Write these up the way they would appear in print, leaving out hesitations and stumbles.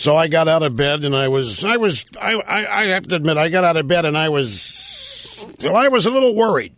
So I got out of bed, and I have to admit, I got out of bed, and I was a little worried.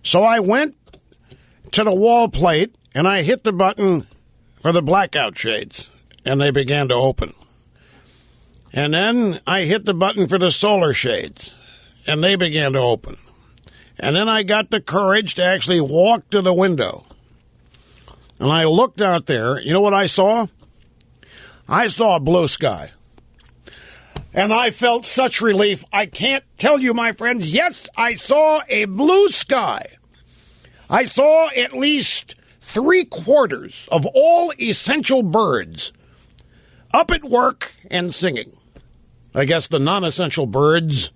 So I went to the wall plate, and I hit the button for the blackout shades, and they began to open. And then I hit the button for the solar shades, and they began to open. And then I got the courage to actually walk to the window. And I looked out there. You know what I saw? I saw a blue sky. And I felt such relief. I can't tell you, my friends. Yes, I saw a blue sky. I saw at least 3/4 of all essential birds up at work and singing. I guess the non-essential birds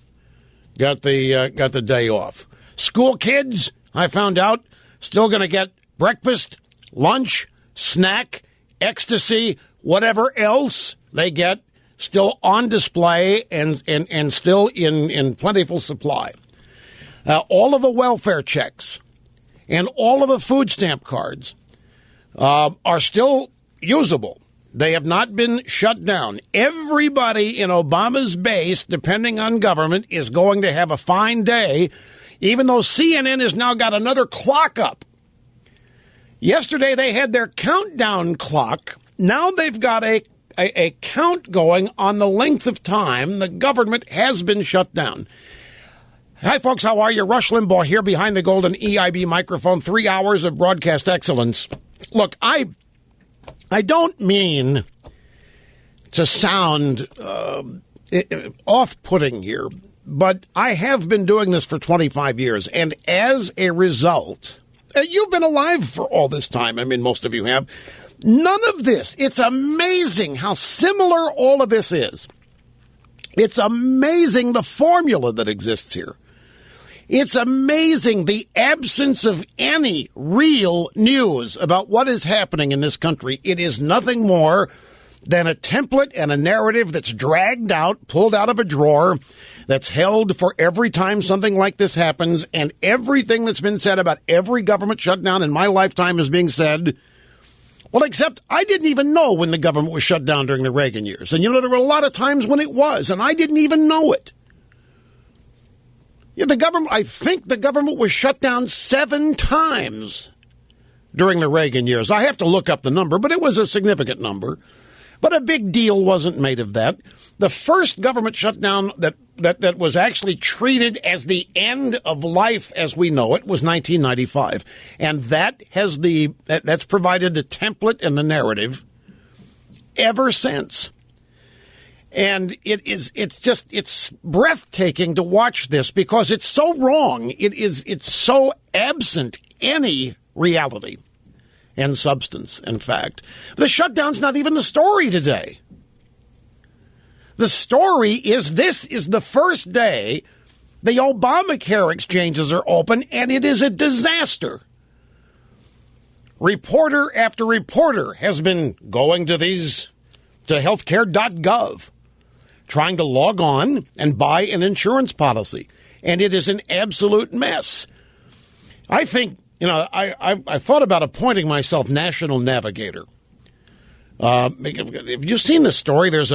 got the day off. School kids, I found out, still going to get breakfast, lunch, snack, ecstasy, whatever else they get, still on display and still in plentiful supply. All of the welfare checks and all of the food stamp cards are still usable. They have not been shut down. Everybody in Obama's base, depending on government, is going to have a fine day, even though CNN has now got another clock up. Yesterday they had their countdown clock. Now they've got a count going on the length of time the government has been shut down. Hi, folks. How are you? Rush Limbaugh here behind the golden EIB microphone. 3 hours of broadcast excellence. Look, I don't mean to sound off-putting here, but I have been doing this for 25 years, and as a result, you've been alive for all this time. I mean, most of you have. None of this. It's amazing how similar all of this is. It's amazing the formula that exists here. It's amazing the absence of any real news about what is happening in this country. It is nothing more than a template and a narrative that's dragged out, pulled out of a drawer, that's held for every time something like this happens, and everything that's been said about every government shutdown in my lifetime is being said. Well, except I didn't even know when the government was shut down during the Reagan years. And, you know, there were a lot of times when it was, and I didn't even know it. Yeah, I think the government was shut down 7 times during the Reagan years. I have to look up the number, but it was a significant number. But a big deal wasn't made of that. The first government shutdown that was actually treated as the end of life as we know it was 1995. And that's provided the template and the narrative ever since. And it's breathtaking to watch this because it's so wrong. It's so absent any reality and substance, in fact. The shutdown's not even the story today. The story is this is the first day the Obamacare exchanges are open, and it is a disaster. Reporter after reporter has been going to healthcare.gov, trying to log on and buy an insurance policy, and it is an absolute mess. I think, you know, I thought about appointing myself national navigator. Have you seen this story? There's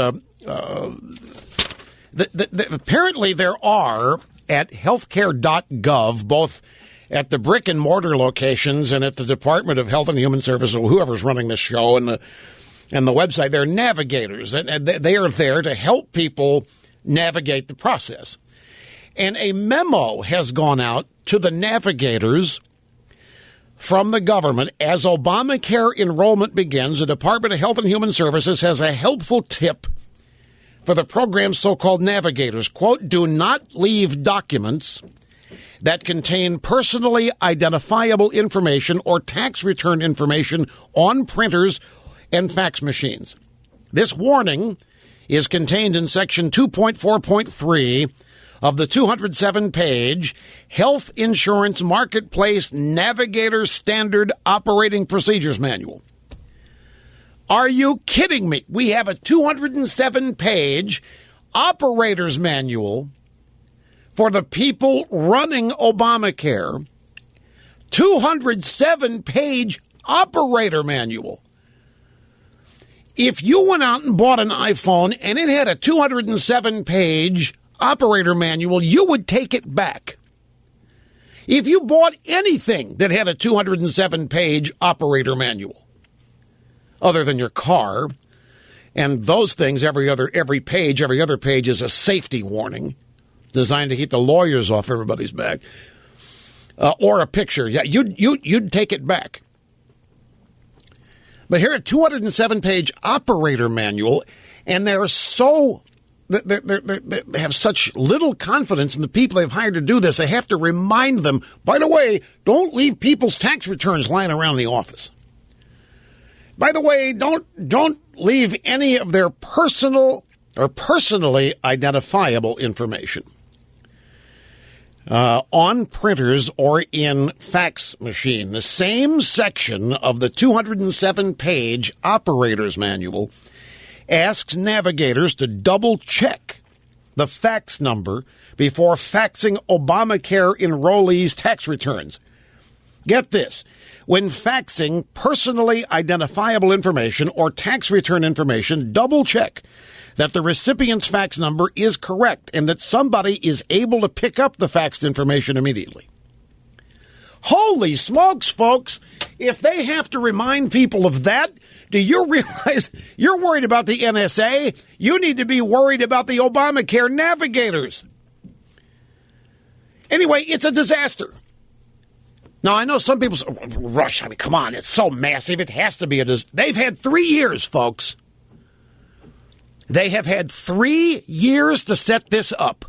apparently there are at healthcare.gov, both at the brick and mortar locations and at the Department of Health and Human Services, or whoever's running this show, and the website, they're navigators, and they are there to help people navigate the process. And a memo has gone out to the navigators from the government. As Obamacare enrollment begins, the Department of Health and Human Services has a helpful tip for the program's so-called navigators. Quote, do not leave documents that contain personally identifiable information or tax return information on printers and fax machines. This warning is contained in Section 2.4.3 of the 207-page Health Insurance Marketplace Navigator Standard Operating Procedures Manual. Are you kidding me? We have a 207-page operator's manual for the people running Obamacare. 207-page operator manual. If you went out and bought an iPhone and it had a 207-page operator manual, you would take it back. If you bought anything that had a 207-page operator manual, other than your car, and those things, every other page is a safety warning designed to keep the lawyers off everybody's back, or a picture, yeah, you'd take it back. But here, a 207-page operator manual, and they have such little confidence in the people they've hired to do this, they have to remind them, by the way, don't leave people's tax returns lying around the office. By the way, don't leave any of their personal or personally identifiable information on printers or in fax machine. The same section of the 207-page operator's manual asks navigators to double-check the fax number before faxing Obamacare enrollees' tax returns. Get this. When faxing personally identifiable information or tax return information, double-check that the recipient's fax number is correct and that somebody is able to pick up the faxed information immediately. Holy smokes, folks. If they have to remind people of that, do you realize you're worried about the NSA? You need to be worried about the Obamacare navigators. Anyway, it's a disaster. Now, I know some people say, Rush, I mean, come on, it's so massive, it has to be a disaster. They've had 3 years, folks. They have had 3 years to set this up.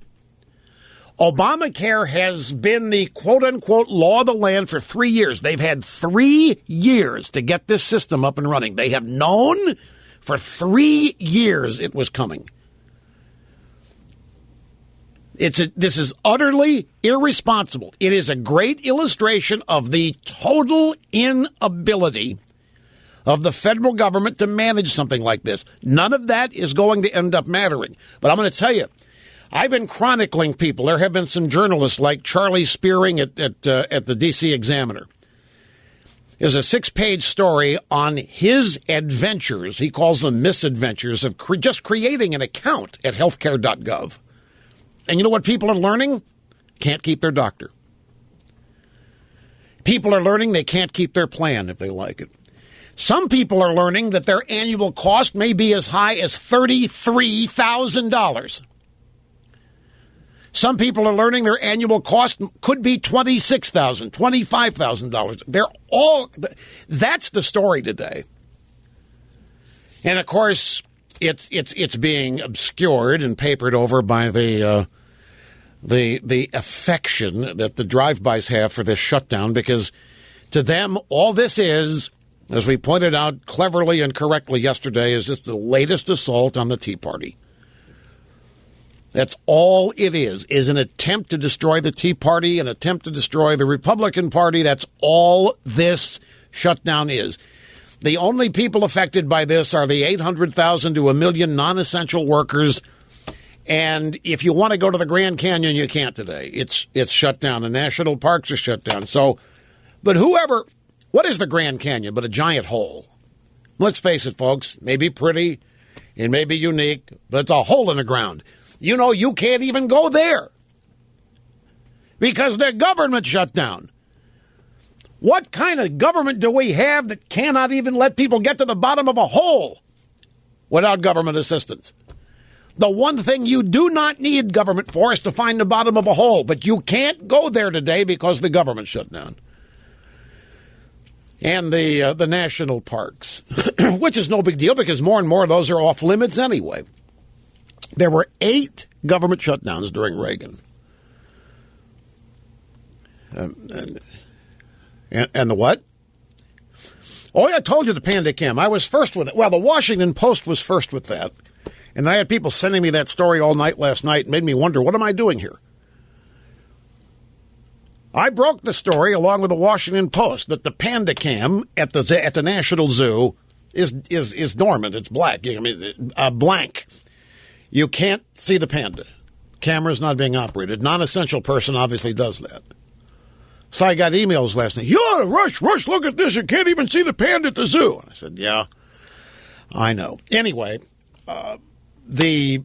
Obamacare has been the quote-unquote law of the land for 3 years. They've had 3 years to get this system up and running. They have known for 3 years it was coming. This is utterly irresponsible. It is a great illustration of the total inability of the federal government to manage something like this. None of that is going to end up mattering. But I'm going to tell you, I've been chronicling people. There have been some journalists like Charlie Spearing at the D.C. Examiner. There's a 6-page story on his adventures. He calls them misadventures of just creating an account at healthcare.gov. And you know what people are learning? Can't keep their doctor. People are learning they can't keep their plan if they like it. Some people are learning that their annual cost may be as high as $33,000. Some people are learning their annual cost could be $26,000, $25,000. That's the story today. And of course, it's being obscured and papered over by the affection that the drive-bys have for this shutdown, because to them, all this is, as we pointed out cleverly and correctly yesterday, is just the latest assault on the Tea Party. That's all it is an attempt to destroy the Tea Party, an attempt to destroy the Republican Party. That's all this shutdown is. The only people affected by this are the 800,000 to 1 million non-essential workers. And if you want to go to the Grand Canyon, you can't today. It's shut down. The national parks are shut down. But what is the Grand Canyon but a giant hole? Let's face it, folks. It may be pretty, it may be unique, but it's a hole in the ground. You know, you can't even go there because the government shut down. What kind of government do we have that cannot even let people get to the bottom of a hole without government assistance? The one thing you do not need government for is to find the bottom of a hole, but you can't go there today because the government shut down. And the national parks, which is no big deal because more and more of those are off limits anyway. There were 8 government shutdowns during Reagan. And the what? Oh, yeah, I told you the Panda Cam. I was first with it. Well, the Washington Post was first with that. And I had people sending me that story all night last night. It made me wonder, what am I doing here? I broke the story along with the Washington Post that the Panda Cam at the National Zoo is dormant. It's black. I mean, blank. You can't see the panda. Camera's not being operated. Non-essential person obviously does that. So I got emails last night. Yeah, Rush, look at this. You can't even see the panda at the zoo. I said, yeah. I know. Anyway, the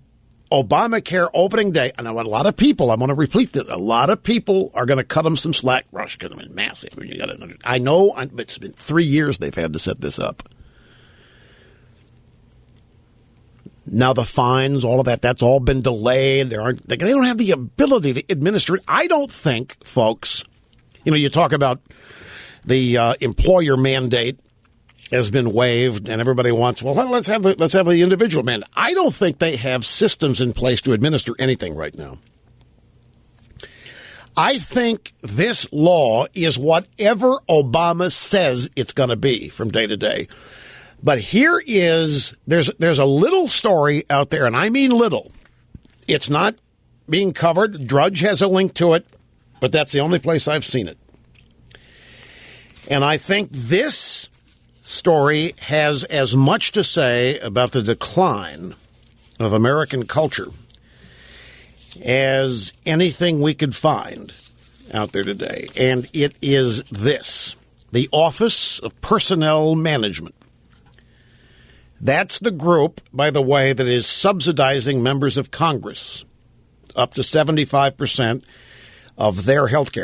Obamacare opening day, and a lot of people, I want to repeat this, a lot of people are going to cut them some slack, Rush, because I mean, massive. I know, it's been 3 years they've had to set this up. Now the fines, all of that, that's all been delayed. They don't have the ability to administer it. I don't think, folks, you talk about the employer mandate has been waived, and everybody wants, well, let's have the individual mandate. I don't think they have systems in place to administer anything right now. I think this law is whatever Obama says it's going to be from day to day. But there's a little story out there, and I mean little. It's not being covered. Drudge has a link to it, but that's the only place I've seen it. And I think this story has as much to say about the decline of American culture as anything we could find out there today. And it is this: the Office of Personnel Management. That's the group, by the way, that is subsidizing members of Congress up to 75% of their health care.